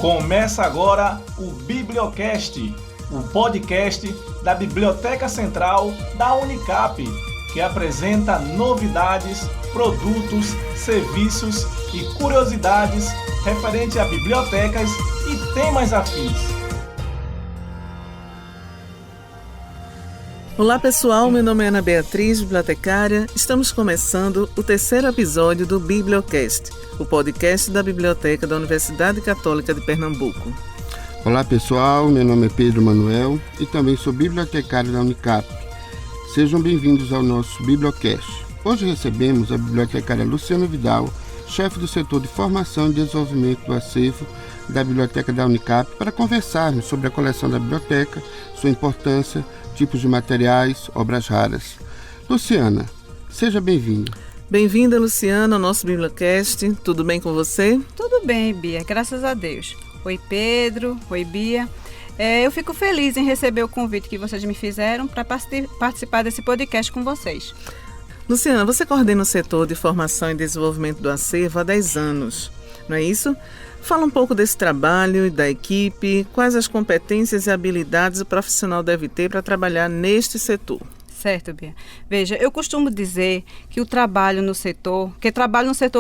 Começa agora o Bibliocast, o podcast da Biblioteca Central da Unicap, que apresenta novidades, produtos, serviços e curiosidades referentes a bibliotecas e temas afins. Olá pessoal, meu nome é Ana Beatriz, bibliotecária. Estamos começando o terceiro episódio do Bibliocast, o podcast da Biblioteca da Universidade Católica de Pernambuco. Olá pessoal, meu nome é Pedro Manuel e também sou bibliotecário da Unicap. Sejam bem-vindos ao nosso Bibliocast. Hoje recebemos a bibliotecária Luciana Vidal, chefe do setor de formação e desenvolvimento do acervo da Biblioteca da Unicap, para conversarmos sobre a coleção da biblioteca, sua importância, tipos de materiais, obras raras. Luciana, seja bem-vinda. Bem-vinda, Luciana, ao nosso Bibliocast. Tudo bem com você? Tudo bem, Bia, graças a Deus. Oi, Pedro. Oi, Bia. Eu fico feliz em receber o convite que vocês me fizeram para participar desse podcast com vocês. Luciana, você coordena o setor de formação e desenvolvimento do acervo há 10 anos, não é isso? Fala um pouco desse trabalho e da equipe, quais as competências e habilidades o profissional deve ter para trabalhar neste setor. Certo, Bia. Veja, eu costumo dizer que trabalho no setor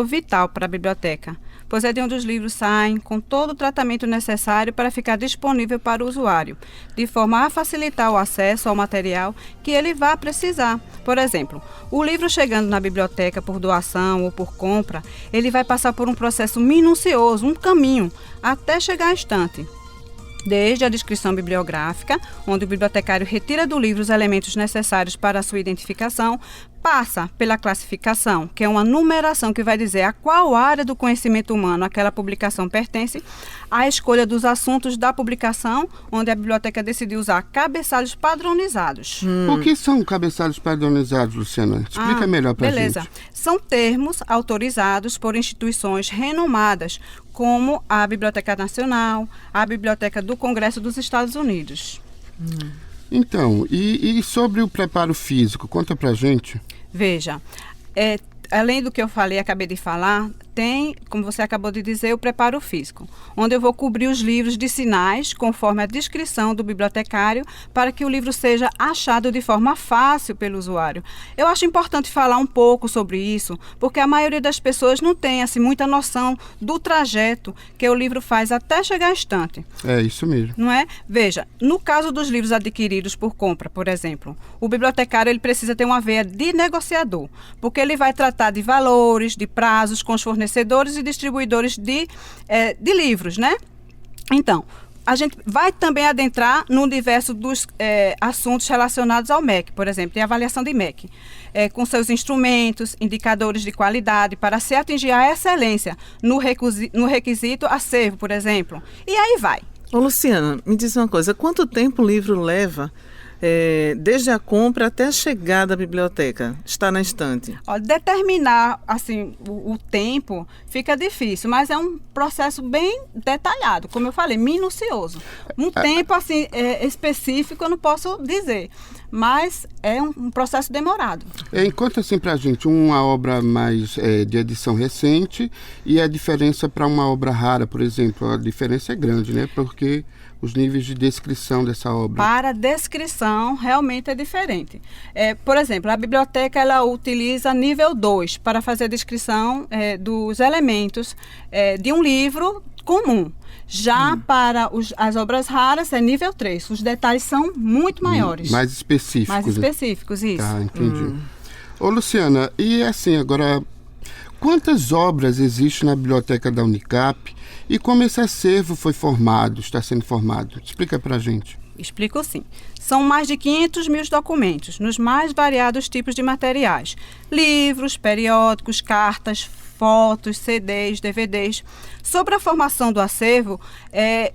vital para a biblioteca, pois é de onde os livros saem com todo o tratamento necessário para ficar disponível para o usuário, de forma a facilitar o acesso ao material que ele vá precisar. Por exemplo, o livro chegando na biblioteca por doação ou por compra, ele vai passar por um processo minucioso, um caminho, até chegar à estante. Desde a descrição bibliográfica, onde o bibliotecário retira do livro os elementos necessários para a sua identificação, passa pela classificação, que é uma numeração que vai dizer a qual área do conhecimento humano aquela publicação pertence, a escolha dos assuntos da publicação, onde a biblioteca decidiu usar cabeçalhos padronizados. O que são cabeçalhos padronizados, Luciana? Explica melhor para a gente. Beleza. São termos autorizados por instituições renomadas, como a Biblioteca Nacional, a Biblioteca do Congresso dos Estados Unidos. Então, e sobre o preparo físico? Conta pra gente. Veja, além do que eu acabei de falar, tem, como você acabou de dizer, o preparo físico, onde eu vou cobrir os livros de sinais, conforme a descrição do bibliotecário, para que o livro seja achado de forma fácil pelo usuário. Eu acho importante falar um pouco sobre isso, porque a maioria das pessoas não tem assim, muita noção do trajeto que o livro faz até chegar à estante. É isso mesmo. Não é? Veja, no caso dos livros adquiridos por compra, por exemplo, o bibliotecário ele precisa ter uma veia de negociador, porque ele vai tratar de valores, de prazos com os fornecedores e distribuidores de livros, né? Então, a gente vai também adentrar no universo dos assuntos relacionados ao MEC, por exemplo, a avaliação de MEC, com seus instrumentos, indicadores de qualidade, para se atingir a excelência no requisito acervo, por exemplo. E aí vai. Ô Luciana, me diz uma coisa, quanto tempo o livro leva desde a compra até a chegada à biblioteca, está na estante? Determinar assim, o tempo fica difícil, mas é um processo bem detalhado, como eu falei, minucioso. Um tempo assim, específico eu não posso dizer, mas é um processo demorado. Conta assim pra gente uma obra mais de edição recente e a diferença para uma obra rara, por exemplo. A diferença é grande, né? Porque os níveis de descrição dessa obra. Para a descrição, realmente é diferente. Por exemplo, a biblioteca ela utiliza nível 2 para fazer a descrição dos elementos de um livro comum. Já para as obras raras é nível 3. Os detalhes são muito maiores. Mais específicos. Mais específicos, isso. Tá, entendi. Ô, Luciana, e assim, agora, quantas obras existem na biblioteca da Unicap e como esse acervo foi formado, está sendo formado? Explica pra gente. Explico sim. São mais de 500 mil documentos, nos mais variados tipos de materiais. Livros, periódicos, cartas, fotos, CDs, DVDs. Sobre a formação do acervo,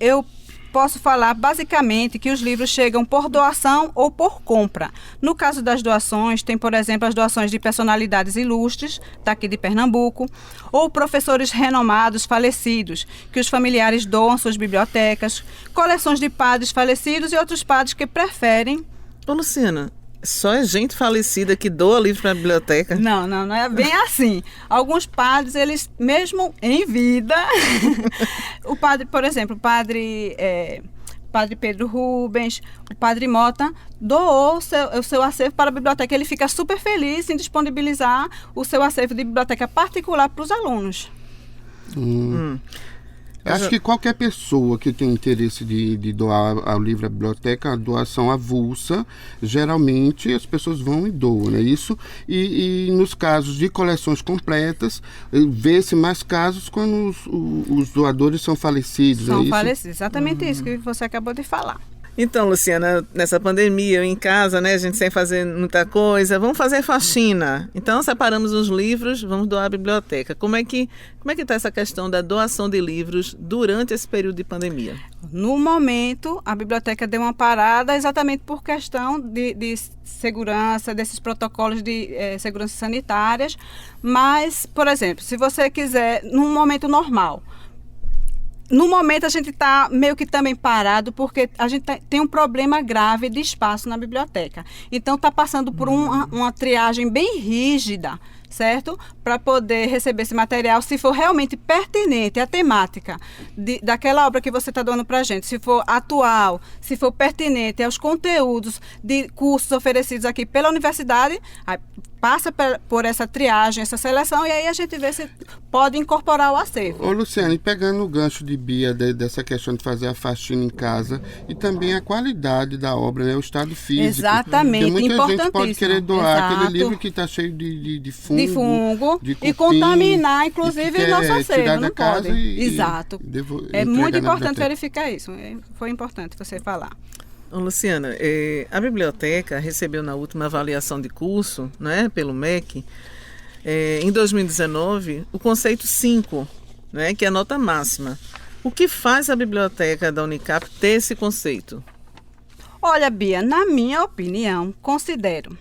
eu posso falar basicamente que os livros chegam por doação ou por compra. No caso das doações, tem, por exemplo, as doações de personalidades ilustres, daqui de Pernambuco, ou professores renomados falecidos, que os familiares doam suas bibliotecas, coleções de padres falecidos e outros padres que preferem. Ô Luciana, Só é gente falecida que doa livro para a biblioteca? Não é bem assim. Alguns padres, eles mesmo em vida, o padre, por exemplo, Padre Pedro Rubens, o Padre Mota, doou o seu acervo para a biblioteca. Ele fica super feliz em disponibilizar o seu acervo de biblioteca particular para os alunos. Acho que qualquer pessoa que tem interesse de doar ao livro à biblioteca, a doação avulsa, geralmente as pessoas vão e doam, né? Isso, e nos casos de coleções completas, vê-se mais casos quando os doadores são falecidos. São isso? falecidos, exatamente isso que você acabou de falar. Então, Luciana, nessa pandemia, eu em casa, né, a gente sem fazer muita coisa, vamos fazer faxina. Então, separamos os livros, vamos doar à biblioteca. Como é que está essa questão da doação de livros durante esse período de pandemia? No momento, a biblioteca deu uma parada exatamente por questão de segurança, desses protocolos de segurança sanitárias. Mas, por exemplo, se você quiser, num momento normal, no momento a gente está meio que também parado porque a gente tem um problema grave de espaço na biblioteca. Então está passando por uma triagem bem rígida, certo? Para poder receber esse material, se for realmente pertinente à temática daquela obra que você está doando para a gente, se for atual, se for pertinente aos conteúdos de cursos oferecidos aqui pela universidade, aí passa por essa triagem, essa seleção, e aí a gente vê se pode incorporar o acervo. Ô Luciana, e pegando o gancho de Bia dessa questão de fazer a faxina em casa e também a qualidade da obra, né? O estado físico. Exatamente, porque muita importantíssimo. gente pode querer doar Exato. aquele livro que está cheio de fungo, de e cupim, contaminar, inclusive, o nosso acervo. tirar Não da casa pode. Exato. É muito importante verificar isso. Foi importante você falar. Luciana, a biblioteca recebeu na última avaliação de curso, né, pelo MEC, em 2019, o conceito 5, né, que é a nota máxima. O que faz a biblioteca da Unicap ter esse conceito? Olha, Bia, na minha opinião, considero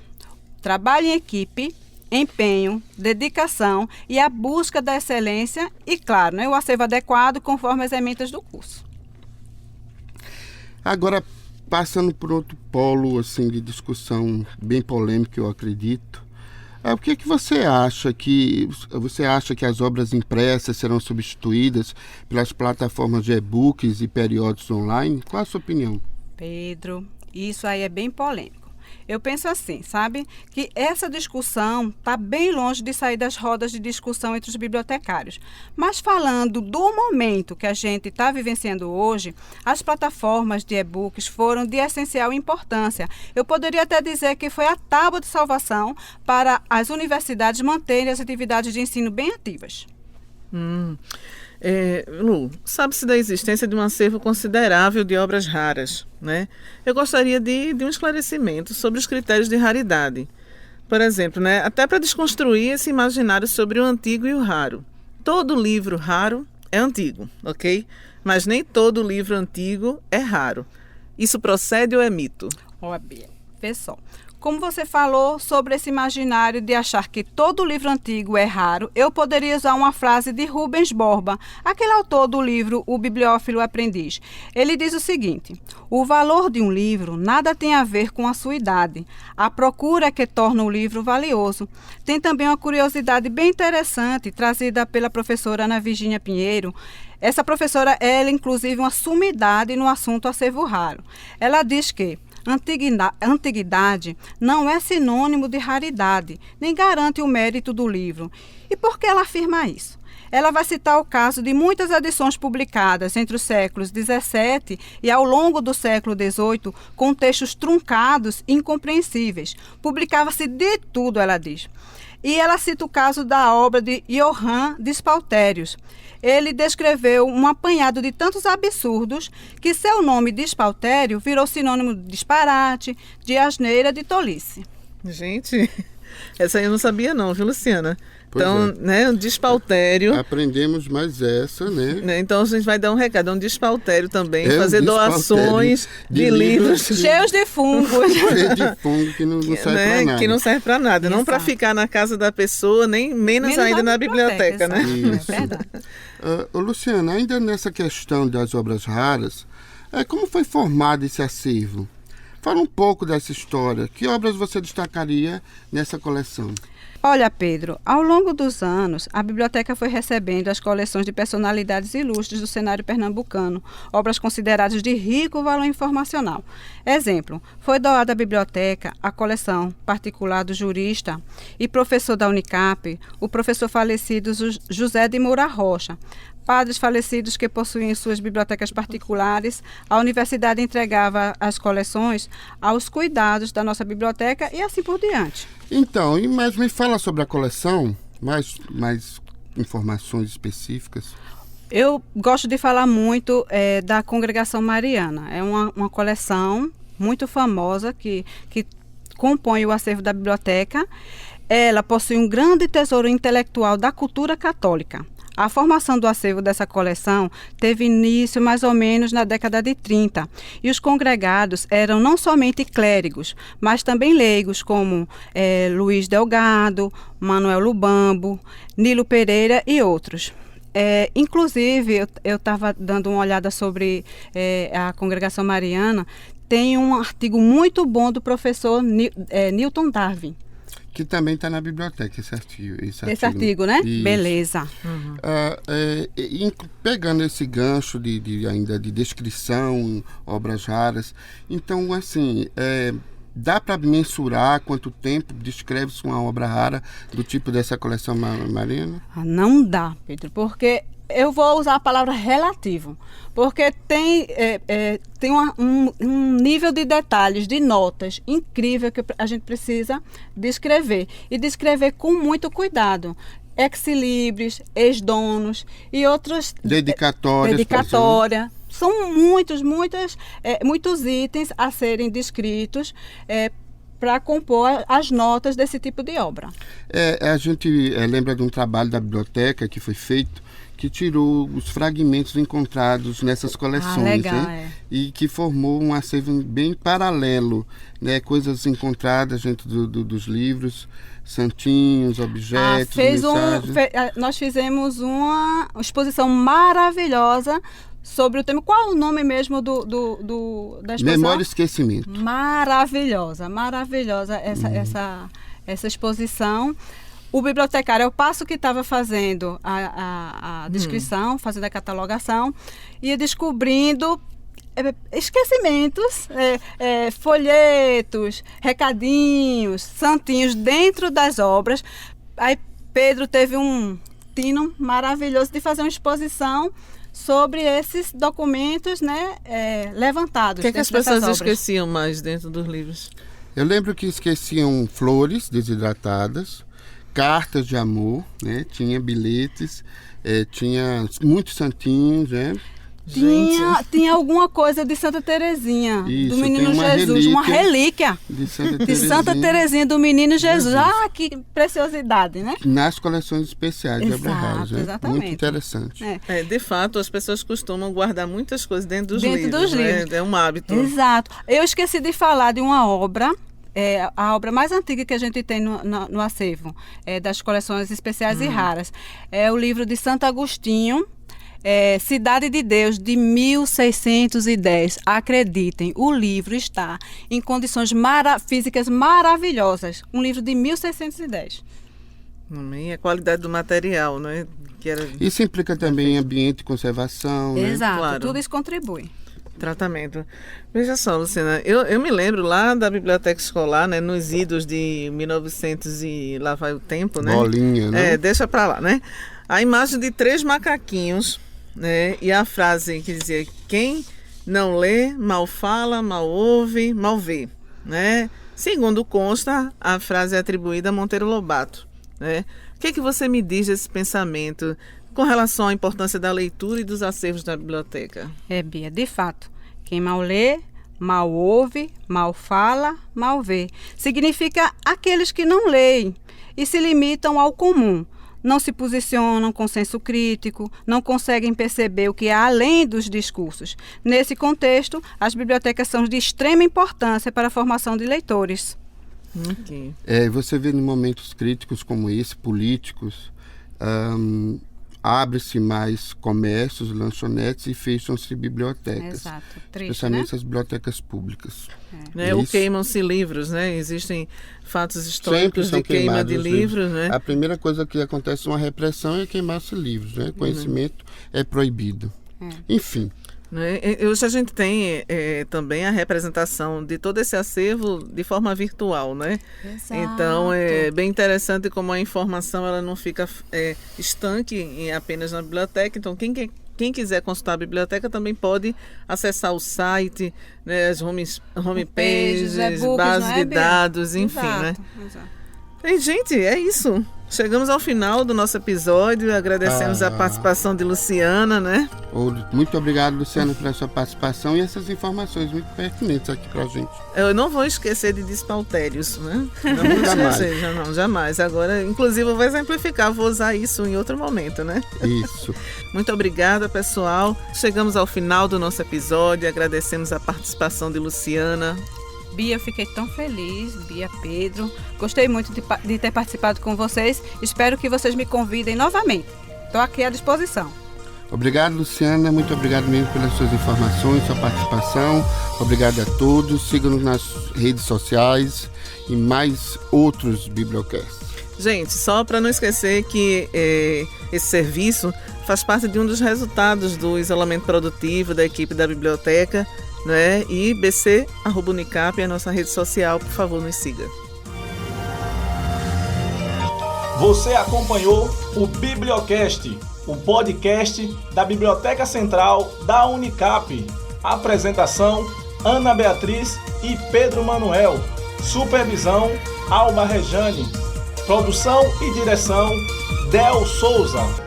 trabalho em equipe, empenho, dedicação e a busca da excelência e, claro, né, o acervo adequado conforme as emendas do curso. Agora, passando por outro polo assim, de discussão bem polêmica, eu acredito, o que você acha que as obras impressas serão substituídas pelas plataformas de e-books e periódicos online? Qual a sua opinião? Pedro, isso aí é bem polêmico. Eu penso assim, sabe, que essa discussão está bem longe de sair das rodas de discussão entre os bibliotecários. Mas falando do momento que a gente está vivenciando hoje, as plataformas de e-books foram de essencial importância. Eu poderia até dizer que foi a tábua de salvação para as universidades manterem as atividades de ensino bem ativas. Lu, sabe-se da existência de um acervo considerável de obras raras, né? Eu gostaria de um esclarecimento sobre os critérios de raridade. Por exemplo, né, até para desconstruir esse imaginário sobre o antigo e o raro. Todo livro raro é antigo, ok? Mas nem todo livro antigo é raro. Isso procede ou é mito? Olha, Bia, pessoal, como você falou sobre esse imaginário de achar que todo livro antigo é raro, eu poderia usar uma frase de Rubens Borba, aquele autor do livro O Bibliófilo Aprendiz. Ele diz o seguinte: o valor de um livro nada tem a ver com a sua idade. A procura é que torna o livro valioso. Tem também uma curiosidade bem interessante, trazida pela professora Ana Virgínia Pinheiro. Essa professora, ela inclusive uma sumidade no assunto acervo raro. Ela diz que antiguidade não é sinônimo de raridade, nem garante o mérito do livro. E por que ela afirma isso? Ela vai citar o caso de muitas edições publicadas entre os séculos XVII e ao longo do século XVIII, com textos truncados e incompreensíveis. Publicava-se de tudo, ela diz. E ela cita o caso da obra de Johann Despauterius. Ele descreveu um apanhado de tantos absurdos que seu nome Despautério virou sinônimo de disparate, de asneira, de tolice. Gente, essa aí eu não sabia não, viu, Luciana? Pois então, né, um despautério. Aprendemos mais essa, né? Então a gente vai dar um recado, um despautério também, fazer um doações de livros cheios de fungos. Cheio de fungo que não serve para nada. Que não serve para nada, não para ficar na casa da pessoa, nem menos ainda na biblioteca, né? Isso. É verdade. Luciana, ainda nessa questão das obras raras, como foi formado esse acervo? Fala um pouco dessa história. Que obras você destacaria nessa coleção? Olha, Pedro, ao longo dos anos, a biblioteca foi recebendo as coleções de personalidades ilustres do cenário pernambucano, obras consideradas de rico valor informacional. Exemplo, foi doada à biblioteca a coleção particular do jurista e professor da Unicap, o professor falecido José de Moura Rocha. Padres falecidos que possuíam suas bibliotecas particulares, a universidade entregava as coleções aos cuidados da nossa biblioteca e assim por diante. Então, mas me fala sobre a coleção, mais informações específicas. Eu gosto de falar muito da Congregação Mariana. É uma coleção muito famosa que compõe o acervo da biblioteca. Ela possui um grande tesouro intelectual da cultura católica. A formação do acervo dessa coleção teve início mais ou menos na década de 30, e os congregados eram não somente clérigos, mas também leigos, como Luiz Delgado, Manuel Lubambo, Nilo Pereira e outros. Inclusive, eu estava dando uma olhada sobre a Congregação Mariana, tem um artigo muito bom do professor Newton Darwin. Que também está na biblioteca, esse artigo, né? Isso. Beleza. Pegando esse gancho ainda de descrição, obras raras, então, assim, dá para mensurar quanto tempo descreve-se uma obra rara do tipo dessa coleção Mariana? Não dá, Pedro, porque eu vou usar a palavra relativo, porque tem um nível de detalhes, de notas incrível que a gente precisa descrever, e descrever com muito cuidado. Ex-libris, ex-donos e outras... Dedicatória. São muitos itens a serem descritos para compor as notas desse tipo de obra. A gente lembra de um trabalho da biblioteca que foi feito, que tirou os fragmentos encontrados nessas coleções, legal, né? E que formou um acervo bem paralelo, né? Coisas encontradas dentro dos livros, santinhos, objetos, mensagens. Nós fizemos uma exposição maravilhosa sobre o tema. Qual é o nome mesmo da exposição? Memória e Esquecimento. Maravilhosa essa exposição. O bibliotecário, ao passo que estava fazendo a descrição, fazendo a catalogação, ia descobrindo esquecimentos, folhetos, recadinhos, santinhos dentro das obras. Aí Pedro teve um tino maravilhoso de fazer uma exposição sobre esses documentos, né, levantados. O que as pessoas esqueciam mais dentro dos livros? Eu lembro que esqueciam flores desidratadas, cartas de amor, né? Tinha bilhetes, tinha muitos santinhos, né? Tinha alguma coisa de Santa Terezinha, Isso, do Menino Jesus, relíquia uma relíquia de Santa Terezinha do Menino Jesus. Que preciosidade, né? Nas coleções especiais de obras raras, né? Exatamente. Muito interessante. De fato, as pessoas costumam guardar muitas coisas dentro dos livros. Dos livros. É um hábito. Exato. Eu esqueci de falar de uma obra, a obra mais antiga que a gente tem no acervo, das coleções especiais e raras. É o livro de Santo Agostinho, Cidade de Deus, de 1610. Acreditem, o livro está em condições físicas maravilhosas. Um livro de 1610. E a qualidade do material, né? Isso implica também ambiente de conservação, né? Exato, claro. Tudo isso contribui. Tratamento. Veja só, Luciana, eu me lembro lá da biblioteca escolar, né, nos idos de 1900 e lá vai o tempo, né? Bolinha, né? Deixa pra lá, né? A imagem de 3 macaquinhos, né? E a frase que dizia: quem não lê, mal fala, mal ouve, mal vê, né? Segundo consta, a frase é atribuída a Monteiro Lobato, né? O que você me diz desse pensamento com relação à importância da leitura e dos acervos da biblioteca? Bia, de fato, quem mal lê, mal ouve, mal fala, mal vê. Significa aqueles que não leem e se limitam ao comum, não se posicionam com senso crítico, não conseguem perceber o que há além dos discursos. Nesse contexto, as bibliotecas são de extrema importância para a formação de leitores. Você vê em momentos críticos como esse, políticos, abre-se mais comércios, lanchonetes e fecham-se bibliotecas. Exato. Triste, Especialmente né? as bibliotecas públicas. Né? Ou queimam-se livros, né? Existem fatos históricos de queima de livros, né? A primeira coisa que acontece uma repressão é queimar-se livros, né? Conhecimento é proibido. Enfim. Né? Hoje a gente tem também a representação de todo esse acervo de forma virtual, né? Exato. Então é bem interessante como a informação ela não fica estanque apenas na biblioteca. Então quem quiser consultar a biblioteca também pode acessar o site, né, as homepages, bases de dados, enfim, exato, né? Exato. E, gente, é isso. Chegamos ao final do nosso episódio. Agradecemos a participação de Luciana, né? Muito obrigado, Luciana, pela sua participação e essas informações muito pertinentes aqui pra gente. Eu não vou esquecer de despautérios, né? Não vou esquecer, não, jamais. Agora, inclusive, eu vou exemplificar, vou usar isso em outro momento, né? Isso. Muito obrigada, pessoal. Chegamos ao final do nosso episódio. Agradecemos a participação de Luciana. Bia, eu fiquei tão feliz, Bia, Pedro. Gostei muito de ter participado com vocês. Espero que vocês me convidem novamente. Estou aqui à disposição. Obrigado, Luciana. Muito obrigado mesmo pelas suas informações, sua participação. Obrigado a todos. Sigam-nos nas redes sociais e mais outros Bibliocasts. Gente, só para não esquecer que esse serviço faz parte de um dos resultados do isolamento produtivo da equipe da biblioteca, né? E bc@unicap é a nossa rede social, por favor, nos siga. Você acompanhou o Bibliocast, o podcast da Biblioteca Central da Unicap. Apresentação: Ana Beatriz e Pedro Manuel. Supervisão: Alba Rejane. Produção e direção: Del Souza.